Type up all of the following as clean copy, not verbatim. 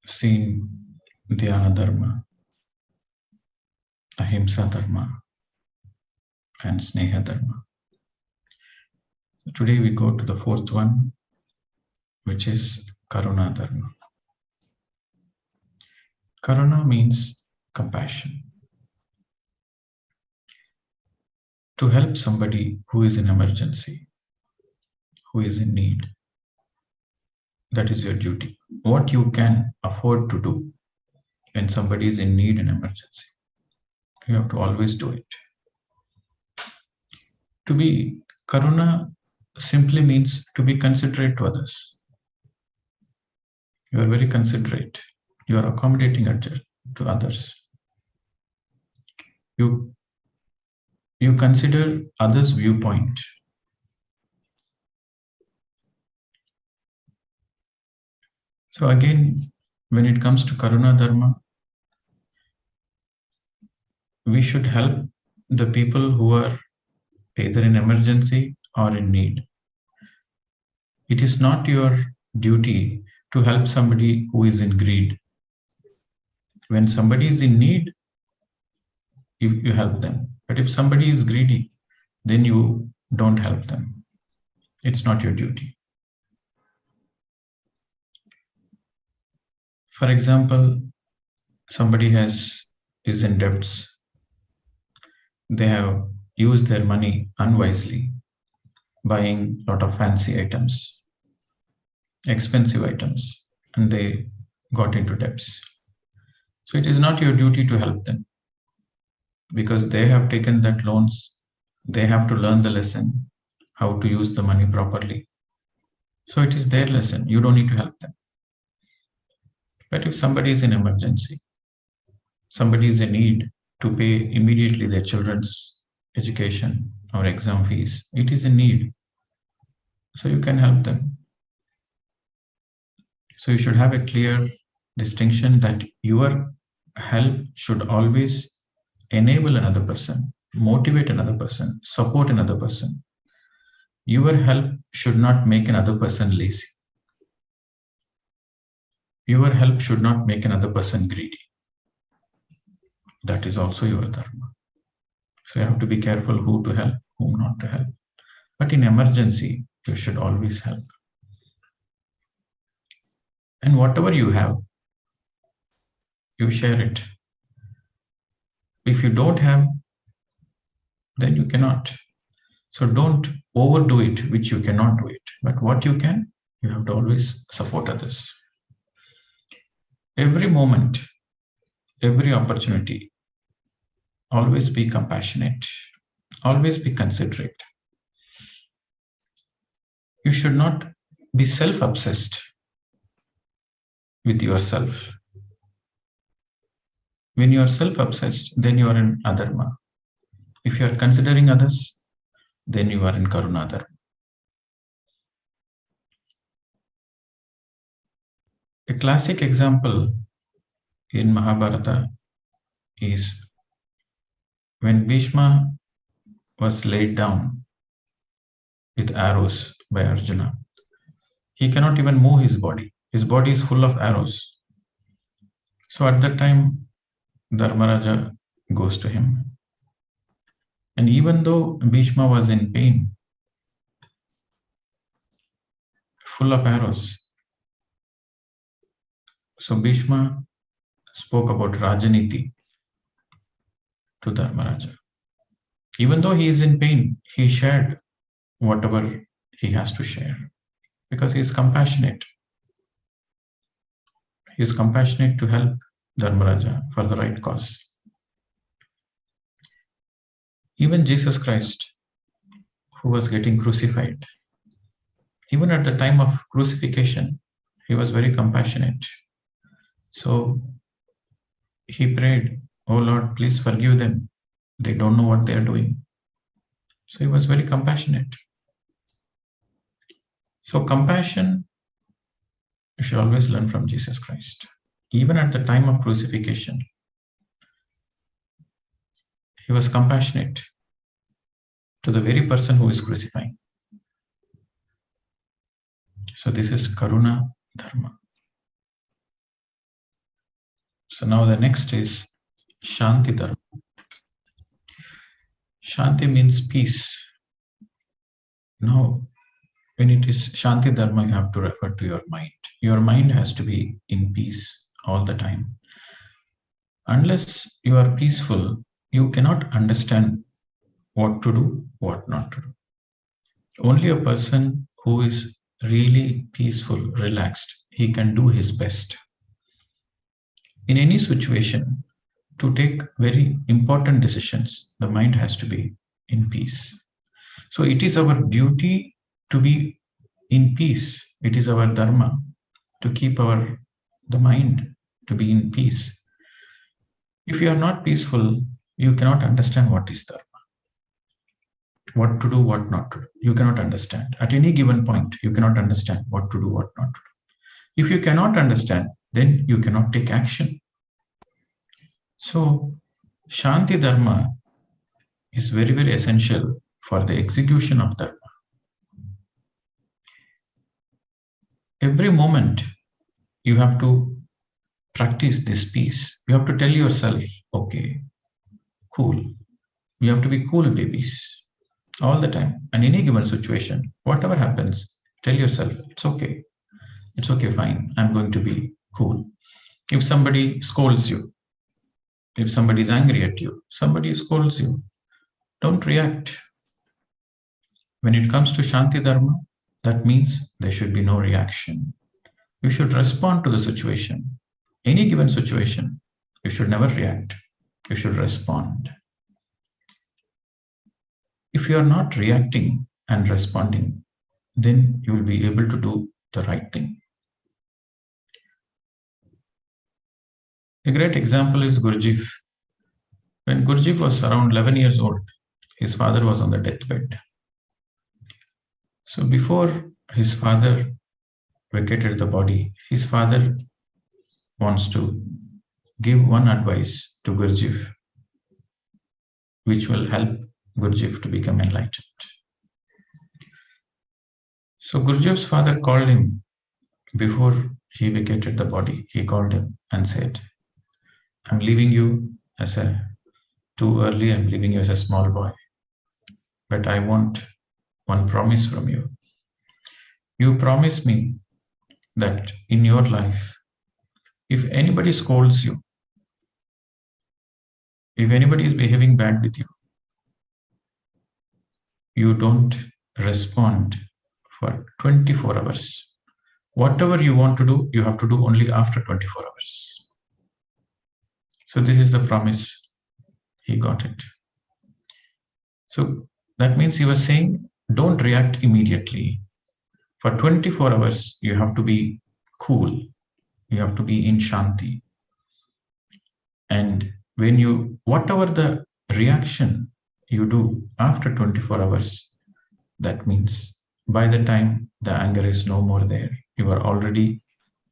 seen Dhana Dharma, Ahimsa Dharma, and Sneha Dharma. Today we go to the fourth one, which is Karuna Dharma. Karuna means compassion. To help somebody who is in emergency, who is in need. That is your duty. What you can afford to do when somebody is in need and emergency. You have to always do it. To be Karuna simply means to be considerate to others. You are very considerate. You are accommodating to others. You consider others' viewpoint. So again, when it comes to Karuna Dharma, we should help the people who are either in emergency or in need. It is not your duty to help somebody who is in greed. When somebody is in need, you help them. But if somebody is greedy, then you don't help them. It's not your duty. For example, somebody is in debts. They have used their money unwisely, buying a lot of fancy items, expensive items, and they got into debts. So it is not your duty to help them because they have taken that loans. They have to learn the lesson, how to use the money properly. So it is their lesson. You don't need to help them. But if somebody is in emergency, somebody is in need to pay immediately their children's education or exam fees, it is in need. So you can help them. So you should have a clear distinction that your help should always enable another person, motivate another person, support another person. Your help should not make another person lazy. Your help should not make another person greedy. That is also your dharma. So you have to be careful who to help, whom not to help. But in emergency, you should always help. And whatever you have, you share it. If you don't have, then you cannot. So don't overdo it, which you cannot do it. But what you can, you have to always support others. Every moment, every opportunity, always be compassionate, always be considerate. You should not be self-obsessed with yourself. When you are self-obsessed, then you are in adharma. If you are considering others, then you are in Karuna Dharma. A classic example in Mahabharata is when Bhishma was laid down with arrows by Arjuna. He cannot even move his body. His body is full of arrows. So at that time, Dharmaraja goes to him. And even though Bhishma was in pain, full of arrows, so Bhishma spoke about Rajaniti to Dharmaraja. Even though he is in pain, he shared whatever he has to share because he is compassionate. He is compassionate to help Dharmaraja for the right cause. Even Jesus Christ, who was getting crucified, even at the time of crucifixion, he was very compassionate. So he prayed, "Oh Lord, please forgive them. They don't know what they are doing." So he was very compassionate. So compassion, you should always learn from Jesus Christ. Even at the time of crucifixion, he was compassionate to the very person who is crucifying. So this is Karuna Dharma. So now the next is Shanti Dharma. Shanti means peace. Now, when it is Shanti Dharma, you have to refer to your mind. Your mind has to be in peace all the time. Unless you are peaceful, you cannot understand what to do, what not to do. Only a person who is really peaceful, relaxed, he can do his best. In any situation, to take very important decisions, the mind has to be in peace. So it is our duty to be in peace. It is our dharma to keep the mind to be in peace. If you are not peaceful, you cannot understand what is dharma. What to do, what not to do. You cannot understand. At any given point, you cannot understand what to do, what not to do. If you cannot understand, then you cannot take action. So, Shanti Dharma is very, very essential for the execution of Dharma. Every moment, you have to practice this peace. You have to tell yourself, okay, cool. You have to be cool, babies. All the time, in any given situation, whatever happens, tell yourself, it's okay. It's okay, fine. I'm going to be cool. If somebody scolds you, if somebody is angry at you, somebody scolds you, don't react. When it comes to Shanti Dharma, that means there should be no reaction. You should respond to the situation. Any given situation, you should never react. You should respond. If you are not reacting and responding, then you will be able to do the right thing. A great example is Gurjeev. When Gurjeev was around 11 years old, his father was on the deathbed. So before his father vacated the body, his father wants to give one advice to Gurjeev, which will help Gurjeev to become enlightened. So Gurjeev's father called him before he vacated the body. He called him and said, I'm leaving you too early. I'm leaving you as a small boy. But I want one promise from you. You promise me that in your life, if anybody scolds you, if anybody is behaving bad with you, you don't respond for 24 hours. Whatever you want to do, you have to do only after 24 hours. So this is the promise. He got it. So that means he was saying, don't react immediately. For 24 hours, you have to be cool. You have to be in Shanti. And whatever the reaction you do after 24 hours, that means by the time the anger is no more there, you are already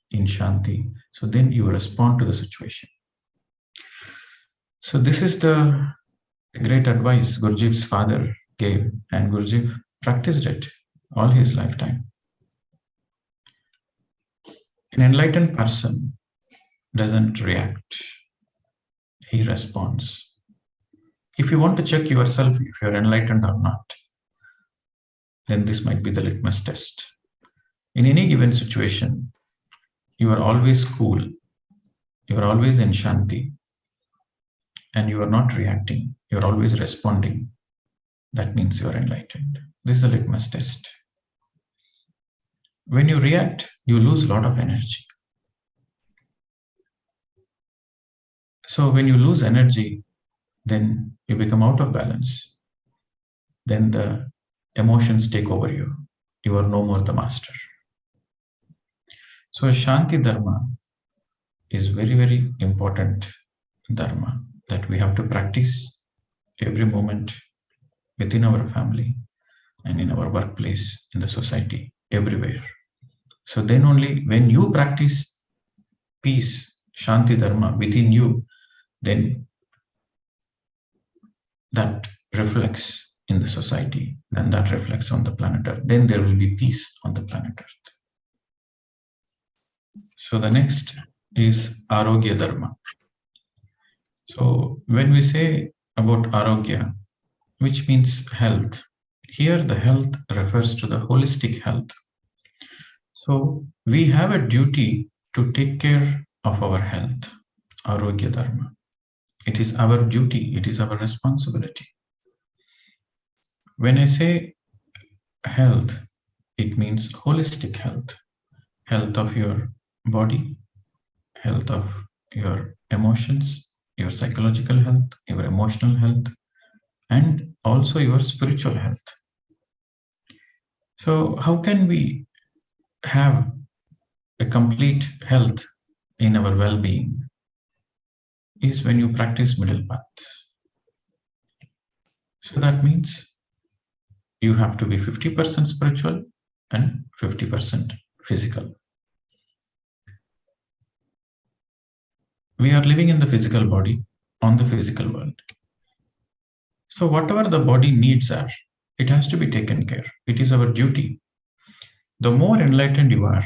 in Shanti. So then you respond to the situation. So this is the great advice Gurjeev's father gave, and Gurjeev practiced it all his lifetime. An enlightened person doesn't react. He responds. If you want to check yourself if you're enlightened or not, then this might be the litmus test. In any given situation, you are always cool. You are always in Shanti. And you are not reacting. You are always responding. That means you are enlightened. This is the litmus test. When you react, you lose a lot of energy. So when you lose energy, then you become out of balance. Then the emotions take over you. You are no more the master. So Shanti Dharma is very, very important Dharma that we have to practice every moment within our family and in our workplace, in the society, everywhere. So then only when you practice peace, Shanti Dharma within you, then that reflects in the society, then that reflects on the planet Earth. Then there will be peace on the planet Earth. So the next is Arrogia Dharma. So when we say about Arrogia, which means health, here the health refers to the holistic health. So we have a duty to take care of our health, Arrogia Dharma. It is our duty, it is our responsibility. When I say health, it means holistic health, health of your body, health of your emotions, your psychological health, your emotional health, and also your spiritual health. So how can we have a complete health in our well-being? Is when you practice middle path. So that means you have to be 50% spiritual and 50% physical. We are living in the physical body, on the physical world. So whatever the body needs are, it has to be taken care. It is our duty. The more enlightened you are,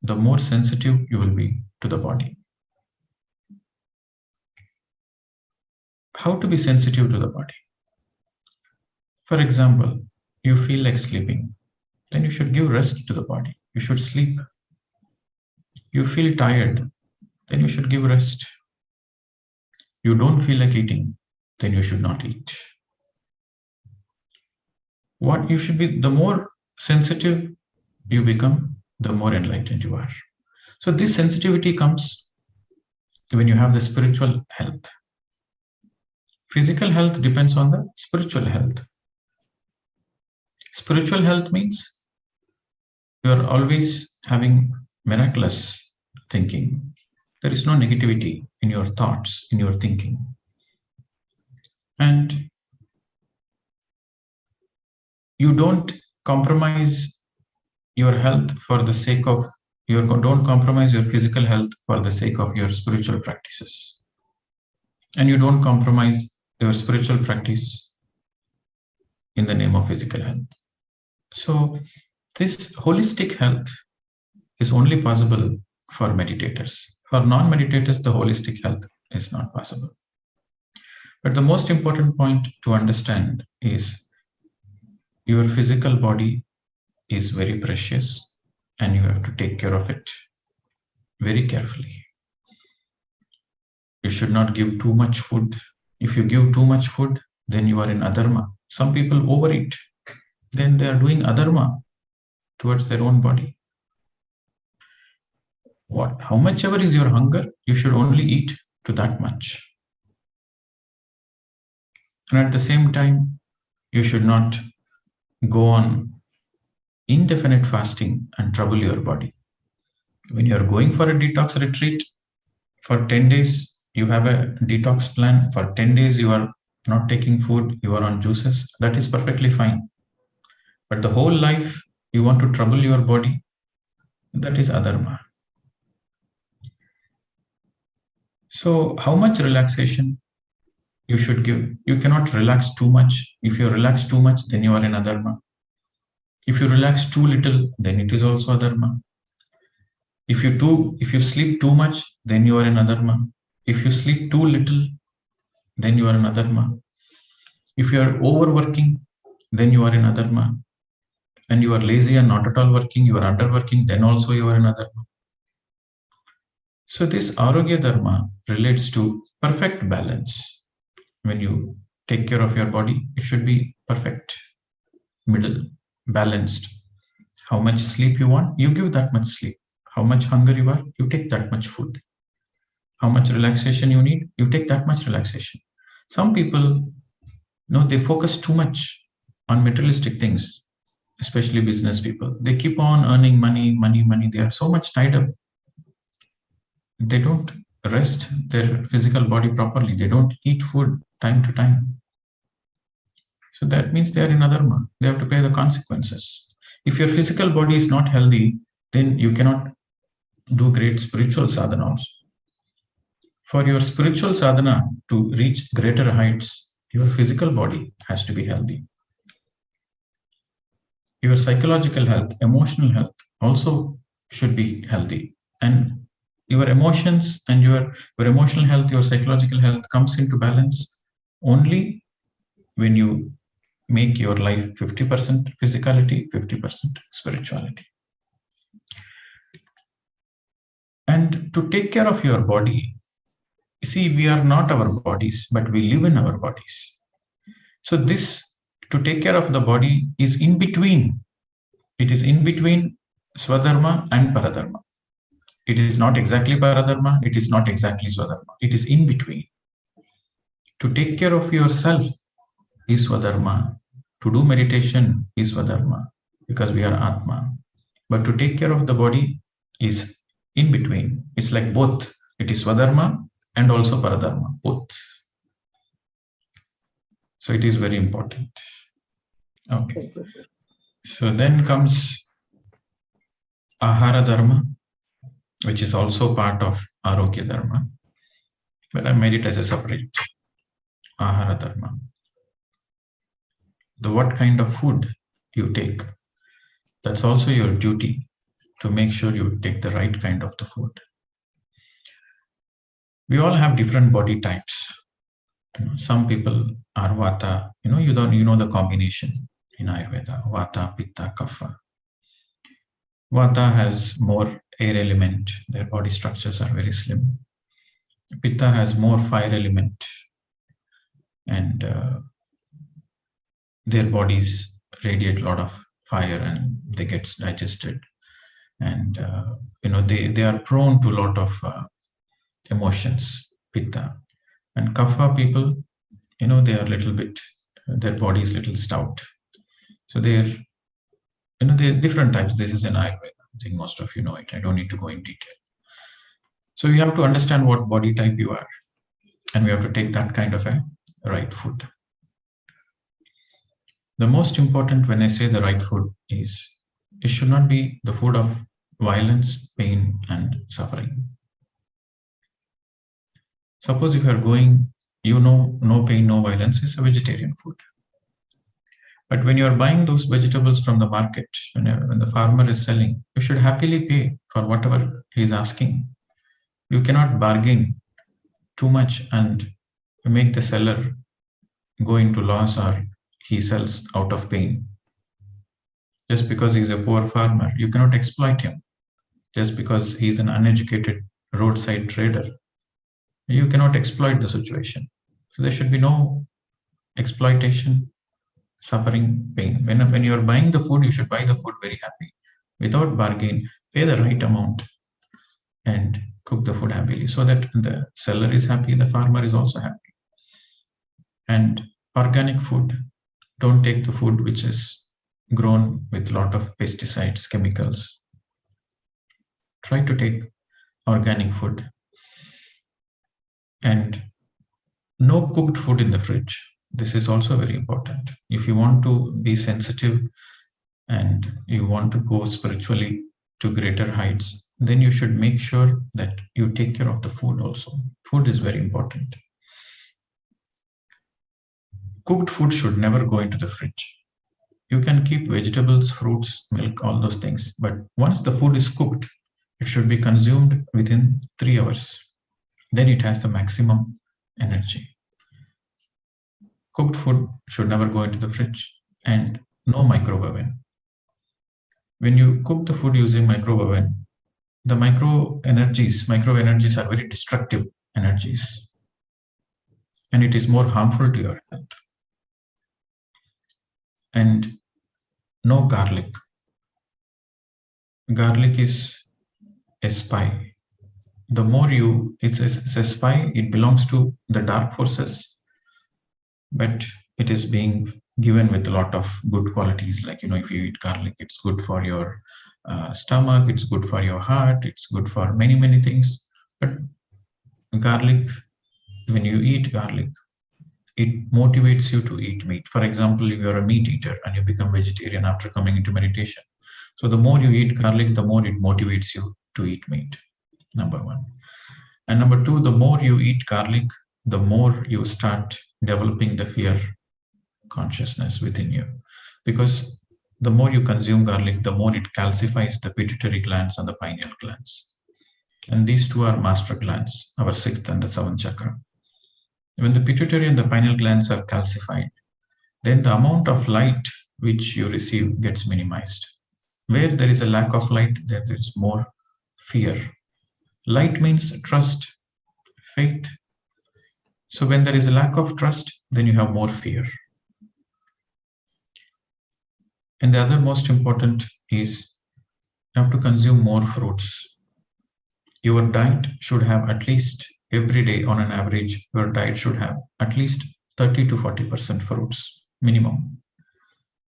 the more sensitive you will be to the body. How to be sensitive to the body? For example, you feel like sleeping, then you should give rest to the body. You should sleep. You feel tired, then you should give rest. You don't feel like eating, then you should not eat. What you should be, the more sensitive you become, the more enlightened you are. So this sensitivity comes when you have the spiritual health. Physical health depends on the spiritual health. Spiritual health means you are always having miraculous thinking. There is no negativity in your thoughts, in your thinking. And you don't compromise your health for the sake of don't compromise your physical health for the sake of your spiritual practices. And you don't compromise your spiritual practice in the name of physical health. So this holistic health is only possible for meditators. For non-meditators, the holistic health is not possible. But the most important point to understand is your physical body is very precious and you have to take care of it very carefully. You should not give too much food. If you give too much food, then you are in adharma. Some people overeat, then they are doing adharma towards their own body. How much ever is your hunger, you should only eat to that much. And at the same time, you should not go on indefinite fasting and trouble your body. When you are going for a detox retreat, for 10 days, you have a detox plan. For 10 days, you are not taking food, you are on juices. That is perfectly fine. But the whole life, you want to trouble your body, that is adharma. So how much relaxation you should give? You cannot relax too much. If you relax too much, then you are in adharma. If you relax too little, then it is also adharma. If you sleep too much, then you are in adharma. If you sleep too little, then you are in adharma. If you are overworking, then you are in adharma. And you are lazy and not at all working, you are underworking, then also you are in adharma. So this Arrogia Dharma relates to perfect balance. When you take care of your body, it should be perfect, middle, balanced. How much sleep you want, you give that much sleep. How much hunger you are, you take that much food. How much relaxation you need, you take that much relaxation. Some people, they focus too much on materialistic things, especially business people. They keep on earning money. They are so much tied up. They don't rest their physical body properly. They don't eat food time to time. So that means they are in adharma. They have to pay the consequences. If your physical body is not healthy, then you cannot do great spiritual sadhana also. For your spiritual sadhana to reach greater heights, your physical body has to be healthy. Your psychological health, emotional health also should be healthy. And your emotions and your emotional health, your psychological health comes into balance only when you make your life 50% physicality, 50% spirituality. And to take care of your body, see, we are not our bodies, but we live in our bodies. So this, to take care of the body, is in between. It is in between Swadharma and Paradharma. It is not exactly Paradharma, it is not exactly Swadharma. It is in between. To take care of yourself is Swadharma. To do meditation is Swadharma, because we are Atma. But to take care of the body is in between. It's like both. It is Swadharma and also Paradharma, both. So it is very important. Okay. So then comes Ahara Dharma, which is also part of Arrogia Dharma. But I made it as a separate Ahara Dharma. What kind of food you take, that's also your duty, to make sure you take the right kind of the food. We all have different body types. Some people are Vata. You know the combination in Ayurveda: Vata, Pitta, Kapha. Vata has more air element. Their body structures are very slim. Pitta has more fire element, and their bodies radiate a lot of fire, and they get digested. And they are prone to a lot of emotions, Pitta. And Kapha people, they are a little bit, their body is a little stout. So they're different types. This is in Ayurveda. I think most of you know it. I don't need to go in detail. So you have to understand what body type you are, and we have to take that kind of a right food. The most important when I say the right food is, it should not be the food of violence, pain, and suffering. Suppose if you are going, no pain, no violence is a vegetarian food. But when you are buying those vegetables from the market, when the farmer is selling, you should happily pay for whatever he is asking. You cannot bargain too much and make the seller go into loss, or he sells out of pain. Just because he is a poor farmer, you cannot exploit him. Just because he is an uneducated roadside trader, you cannot exploit the situation. So there should be no exploitation, suffering, pain. When you are buying the food, you should buy the food very happy, without bargain. Pay the right amount and cook the food happily, so that the seller is happy, the farmer is also happy. And organic food, don't take the food which is grown with a lot of pesticides, chemicals. Try to take organic food. And no cooked food in the fridge. This is also very important. If you want to be sensitive and you want to go spiritually to greater heights, then you should make sure that you take care of the food also. Food is very important. Cooked food should never go into the fridge. You can keep vegetables, fruits, milk, all those things. But once the food is cooked, it should be consumed within 3 hours. Then it has the maximum energy. Cooked food should never go into the fridge, and no microwave oven. When you cook the food using microwave oven, the microwave energies are very destructive energies, and it is more harmful to your health. And no garlic. Garlic is a spy. The more it's a spy, it belongs to the dark forces, but it is being given with a lot of good qualities. Like, if you eat garlic, it's good for your stomach, it's good for your heart, it's good for many, many things. But garlic, when you eat garlic, it motivates you to eat meat. For example, if you're a meat eater and you become vegetarian after coming into meditation, so the more you eat garlic, the more it motivates you to eat meat, number one. And number two, the more you eat garlic, the more you start developing the fear consciousness within you. Because the more you consume garlic, the more it calcifies the pituitary glands and the pineal glands. And these two are master glands, our sixth and the seventh chakra. When the pituitary and the pineal glands are calcified, then the amount of light which you receive gets minimized. Where there is a lack of light, there is more fear. Light means trust, faith. So when there is a lack of trust, then you have more fear. And the other most important is you have to consume more fruits. Your diet should have at least every day on an average, your diet should have at least 30 to 40% fruits minimum.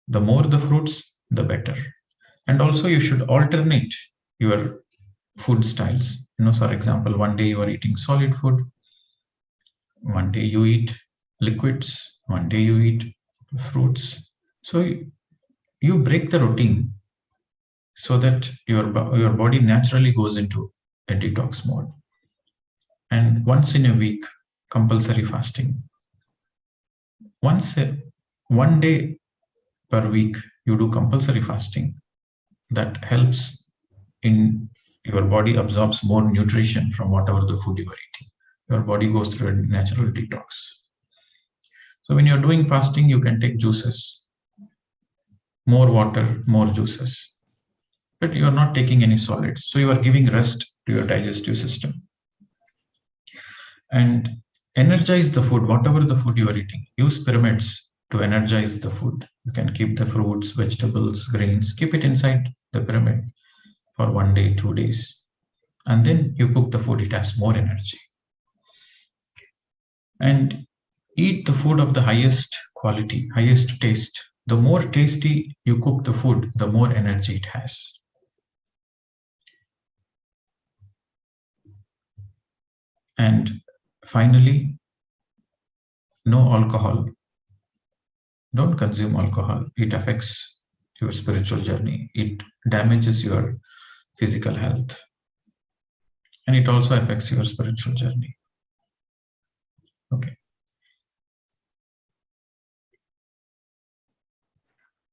The more the fruits, the better. And also you should alternate your food styles. For example, one day you are eating solid food, one day you eat liquids, one day you eat fruits. So you break the routine so that your body naturally goes into a detox mode. And once in a week, compulsory fasting. One day per week, you do compulsory fasting. That helps in your body absorbs more nutrition from whatever the food you are eating. Your body goes through a natural detox. So when you're doing fasting, you can take juices, more water, more juices, but you are not taking any solids. So you are giving rest to your digestive system. And energize the food, whatever the food you are eating. Use pyramids to energize the food. You can keep the fruits, vegetables, grains, keep it inside the pyramid for 1 day, 2 days. And then you cook the food, it has more energy. And eat the food of the highest quality, highest taste. The more tasty you cook the food, the more energy it has. And finally, no alcohol. Don't consume alcohol. It affects your spiritual journey. It damages your physical health. And it also affects your spiritual journey. Okay.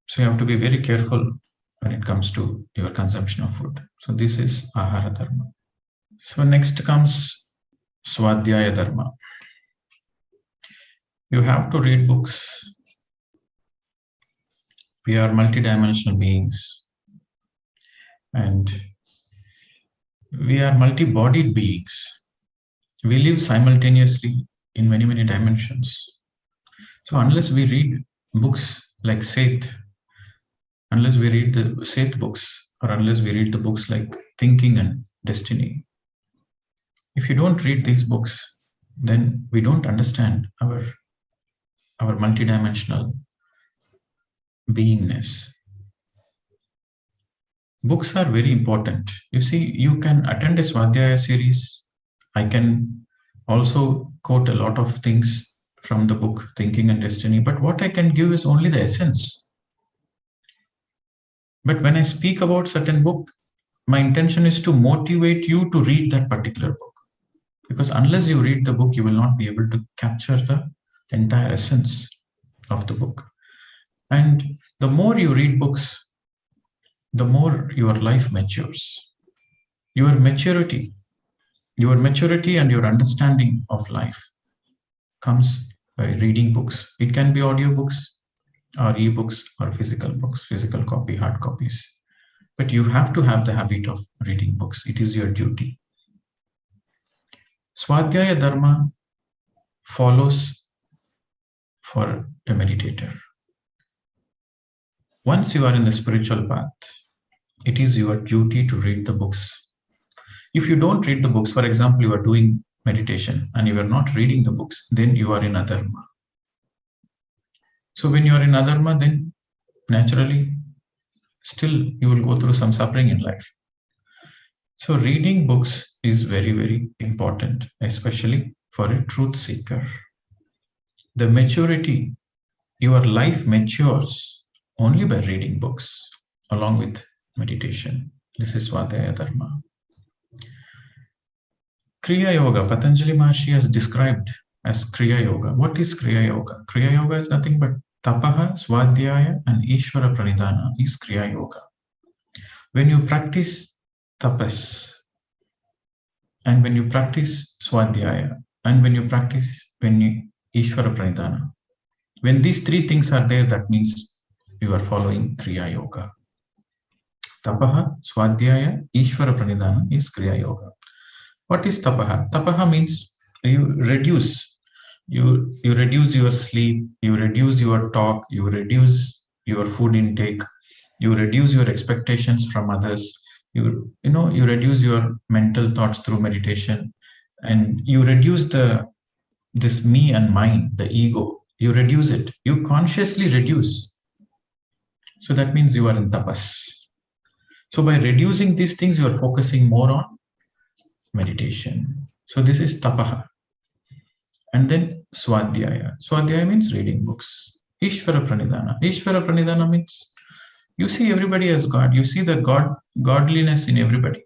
So you have to be very careful when it comes to your consumption of food. So this is Ahara Dharma. So next comes Swadhya Dharma. You have to read books. We are multidimensional beings. And we are multi-bodied beings. We live simultaneously in many, many dimensions. So unless we read books like Seth, unless we read the Seth books, or unless we read the books like Thinking and Destiny, if you don't read these books, then we don't understand our multidimensional beingness. Books are very important. You see, you can attend a Swadhyaya series. I can also quote a lot of things from the book Thinking and Destiny, but what I can give is only the essence. But when I speak about certain book, my intention is to motivate you to read that particular book. Because unless you read the book, you will not be able to capture the entire essence of the book. And the more you read books, the more your life matures. Your maturity and your understanding of life comes by reading books. It can be audiobooks or ebooks or physical books, physical copy, hard copies. But you have to have the habit of reading books. It is your duty. Swadhyaya Dharma follows for a meditator. Once you are in the spiritual path, it is your duty to read the books. If you don't read the books, for example, you are doing meditation and you are not reading the books, then you are in adharma. So when you are in adharma, then naturally, still you will go through some suffering in life. So reading books is very, very important, especially for a truth seeker. The maturity, your life matures only by reading books along with meditation. This is Swadhyaya Dharma. Kriya Yoga, Patanjali Maharshi has described as Kriya Yoga. What is Kriya Yoga? Kriya Yoga is nothing but Tapaha, Swadhyaya, and Ishwara Pranidhana is Kriya Yoga. When you practice tapas, and when you practice Swadhyaya, and when you practice Ishwara Pranidhana, when these three things are there, that means you are following Kriya Yoga. Tapaha, Swadhyaya, Ishwara Pranidhana is Kriya Yoga. What is Tapaha? Tapaha means you reduce your sleep, you reduce your talk, you reduce your food intake, you reduce your expectations from others, you reduce your mental thoughts through meditation, and you reduce this me and mine, the ego, you reduce it, you consciously reduce. So that means you are in tapas. So by reducing these things, you are focusing more on meditation. So this is tapaha. And then Swadhyaya. Swadhyaya means reading books. Ishwara Pranidhana. Ishwara Pranidhana means you see everybody as God. You see the godliness in everybody.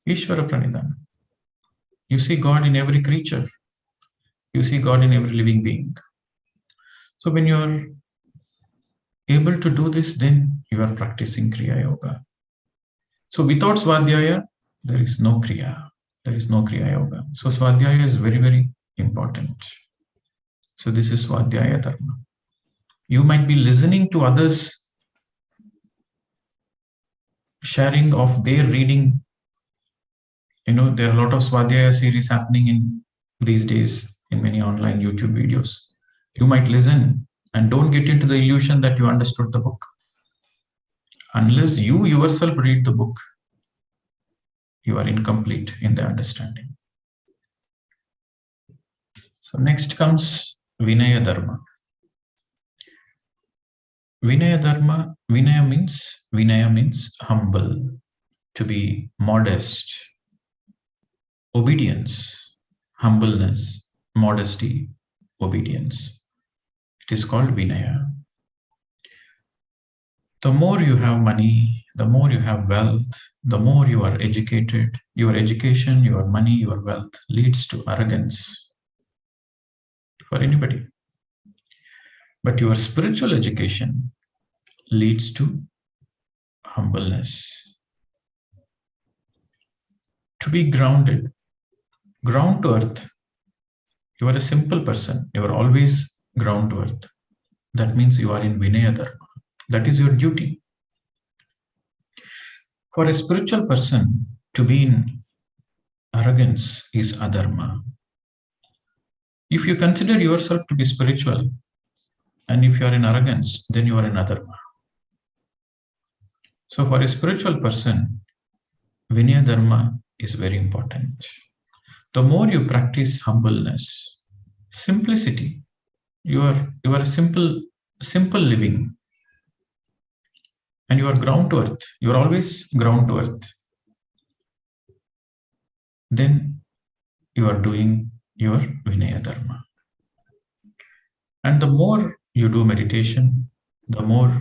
Ishwara Pranidhana. You see God in every creature. You see God in every living being. So when you are able to do this, then you are practicing Kriya Yoga. So without Swadhyaya, there is no Kriya. There is no Kriya Yoga. So Swadhyaya is very, very important. So this is Swadhyaya Dharma. You might be listening to others sharing of their reading. There are a lot of Swadhyaya series happening in these days in many online YouTube videos. You might listen and don't get into the illusion that you understood the book. Unless you yourself read the book, you are incomplete in the understanding. So next comes Vinaya Dharma. Vinaya Dharma, Vinaya means humble, to be modest, obedience, humbleness, modesty, obedience. It is called Vinaya. The more you have money, the more you have wealth, the more you are educated, your education, your money, your wealth leads to arrogance for anybody. But your spiritual education leads to humbleness. To be grounded, ground to earth. You are a simple person. You are always ground to earth. That means you are in Vinaya Dharma. That is your duty. For a spiritual person, to be in arrogance is adharma. If you consider yourself to be spiritual, and if you are in arrogance, then you are in adharma. So for a spiritual person, Vinaya Dharma is very important. The more you practice humbleness, simplicity, you are a simple living, and you are ground to earth. You are always ground to earth. Then you are doing your Vinaya Dharma. And the more you do meditation, the more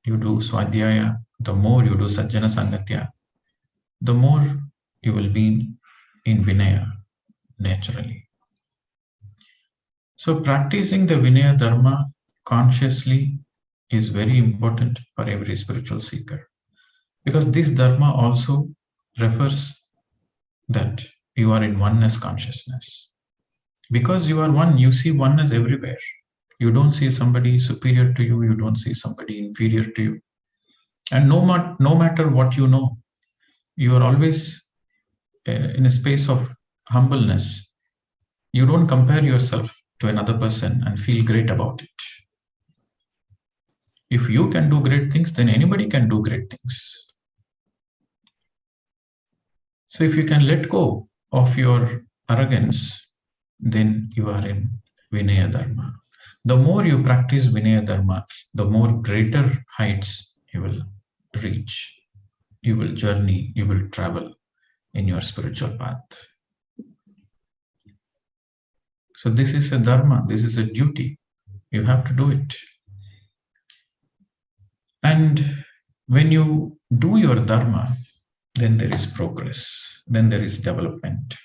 you do Swadhyaya, the more you do Sajjana Sangatya, the more you will be in Vinaya naturally. So practicing the Vinaya Dharma consciously is very important for every spiritual seeker, because this Dharma also refers that you are in oneness consciousness. Because you are one, you see oneness everywhere. You don't see somebody superior to you, you don't see somebody inferior to you. And no matter what you know, you are always in a space of humbleness. You don't compare yourself to another person and feel great about it. If you can do great things, then anybody can do great things. So if you can let go of your arrogance, then you are in Vinaya Dharma. The more you practice Vinaya Dharma, the more greater heights you will reach. You will journey, you will travel in your spiritual path. So this is a Dharma, this is a duty. You have to do it. And when you do your Dharma, then there is progress, then there is development.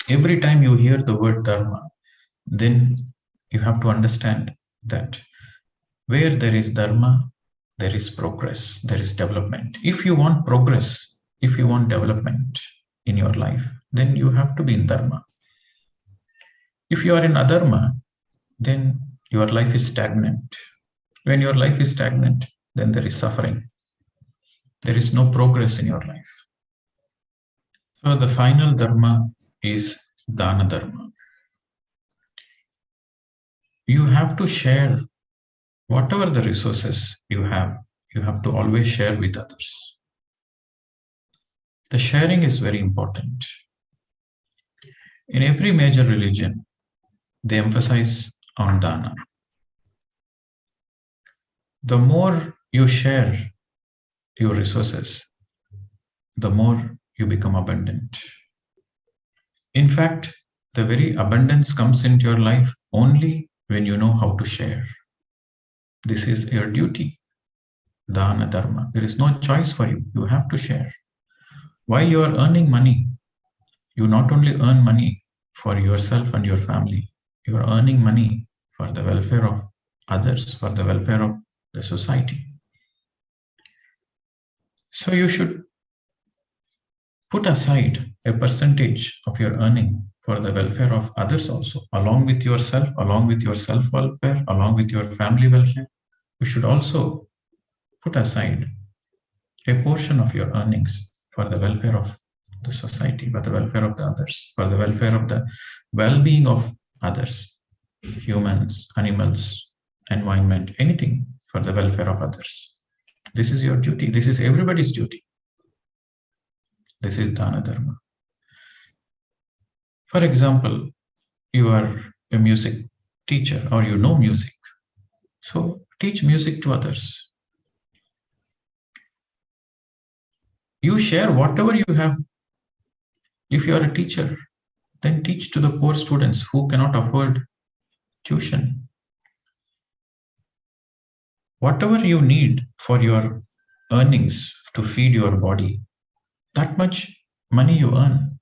Every time you hear the word Dharma, then you have to understand that where there is Dharma, there is progress, there is development. If you want progress, if you want development, in your life, then you have to be in dharma. If you are in adharma, then your life is stagnant. When your life is stagnant, then there is suffering. There is no progress in your life. So the final dharma is Dhana Dharma. You have to share whatever the resources you have to always share with others. The sharing is very important. In every major religion, they emphasize on dana. The more you share your resources, the more you become abundant. In fact, the very abundance comes into your life only when you know how to share. This is your duty. Dhana Dharma. There is no choice for you. You have to share. While you are earning money, you not only earn money for yourself and your family, you are earning money for the welfare of others, for the welfare of the society. So you should put aside a percentage of your earning for the welfare of others also, along with yourself, along with your self-welfare, along with your family welfare. You should also put aside a portion of your earnings for the welfare of the society, for the welfare of the others, for the welfare of the well-being of others, humans, animals, environment, anything for the welfare of others. This is your duty. This is everybody's duty. This is Dhana Dharma. For example, you are a music teacher or you know music. So teach music to others. You share whatever you have. If you are a teacher, then teach to the poor students who cannot afford tuition. Whatever you need for your earnings to feed your body, that much money you earn.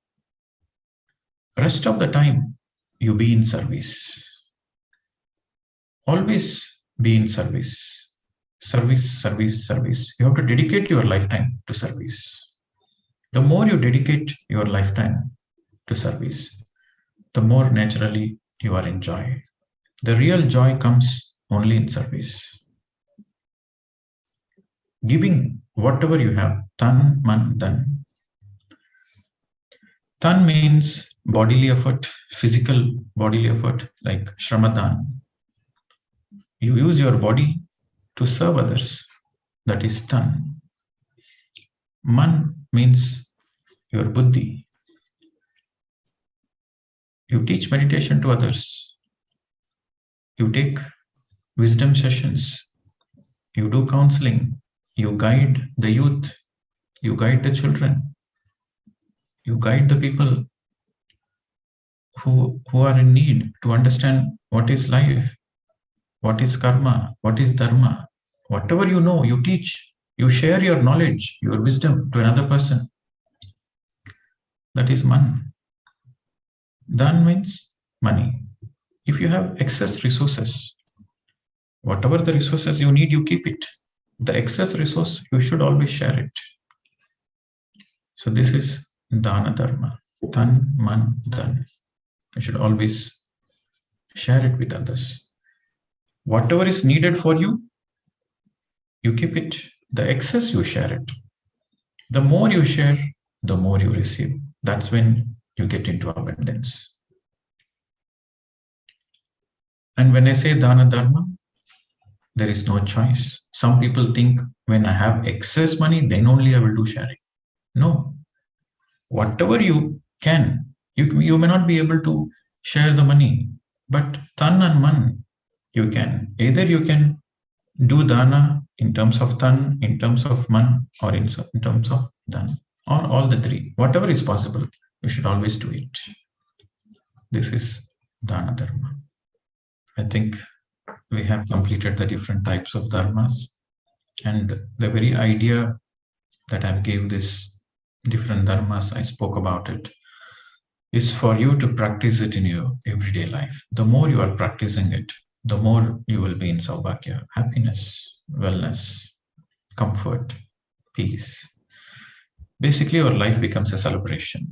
Rest of the time, you be in service. Always be in service. Service, service, service. You have to dedicate your lifetime to service. The more you dedicate your lifetime to service, the more naturally you are in joy. The real joy comes only in service. Giving whatever you have, tan, man, dhan. Tan means bodily effort, physical bodily effort, like shramadhan. You use your body to serve others. That is tan. Man means your buddhi. You teach meditation to others. You take wisdom sessions. You do counseling. You guide the youth. You guide the children. You guide the people who are in need to understand what is life, what is karma, what is dharma. Whatever you know, you teach. You share your knowledge, your wisdom to another person. That is man. Dhan means money. If you have excess resources, whatever the resources you need, you keep it. The excess resource, you should always share it. So this is Dhana Dharma. Tan, man, dhan. You should always share it with others. Whatever is needed for you, you keep it. The excess, you share it. The more you share, the more you receive. That's when you get into abundance. And when I say Dhana Dharma, there is no choice. Some people think when I have excess money, then only I will do sharing. No. Whatever you can, you may not be able to share the money, but tan and man, you can. Either you can do dana in terms of tan, in terms of man, or in terms of dhan, or all the three. Whatever is possible, you should always do it. This is Dhana Dharma. I think we have completed the different types of dharmas, and the very idea that I gave this different dharmas, I spoke about it, is for you to practice it in your everyday life. The more you are practicing it, the more you will be in saubhagya, happiness, wellness, comfort, peace. basically your life becomes a celebration.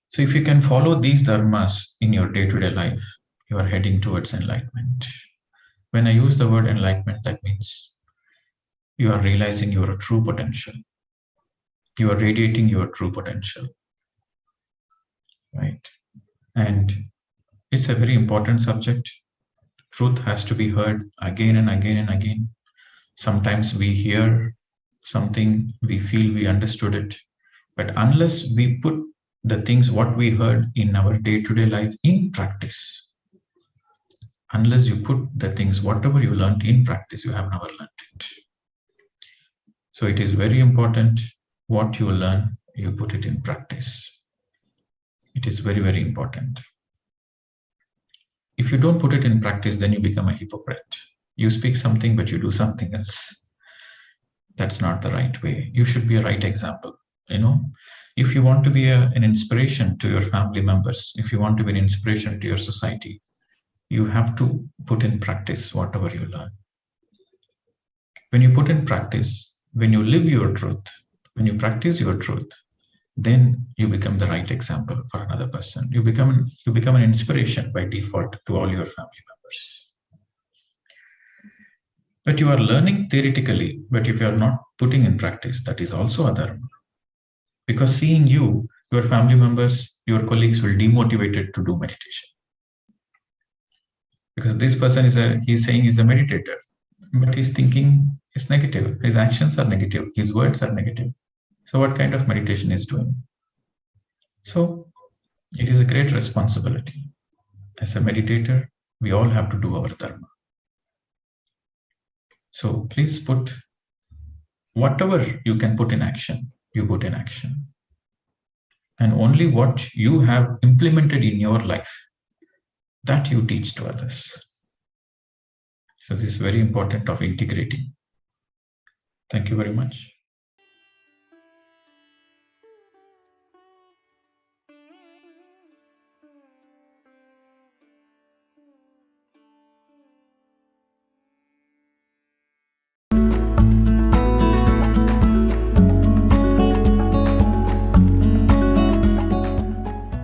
So if you can follow these dharmas in your day-to-day life, you are heading towards enlightenment. When I use the word enlightenment, that means you are realizing your true potential. You are radiating your true potential, right? And it's a very important subject. Truth has to be heard again and again and again. Sometimes we hear something, we feel we understood it, but unless we put the things what we heard in our day-to-day life in practice, unless you put the things whatever you learned in practice, you have never learned it. So it is very important what you learn, you put it in practice. It is very, very important. If you don't put it in practice, then you become a hypocrite. You speak something, but you do something else. That's not the right way. You should be a right example. If you want to be an inspiration to your family members, if you want to be an inspiration to your society, you have to put in practice whatever you learn. When you put in practice, when you live your truth, when you practice your truth, then you become the right example for another person. You become an inspiration by default to all your family members. But you are learning theoretically, but if you are not putting in practice, that is also a dharma. Because seeing you, your family members, your colleagues will demotivated to do meditation. Because this person he's saying he's a meditator, but his thinking is negative. His actions are negative. His words are negative. So what kind of meditation is doing? So it is a great responsibility. As a meditator, we all have to do our dharma. So please put whatever you can put in action, you put in action. And only what you have implemented in your life, that you teach to others. So this is very important of integrating. Thank you very much.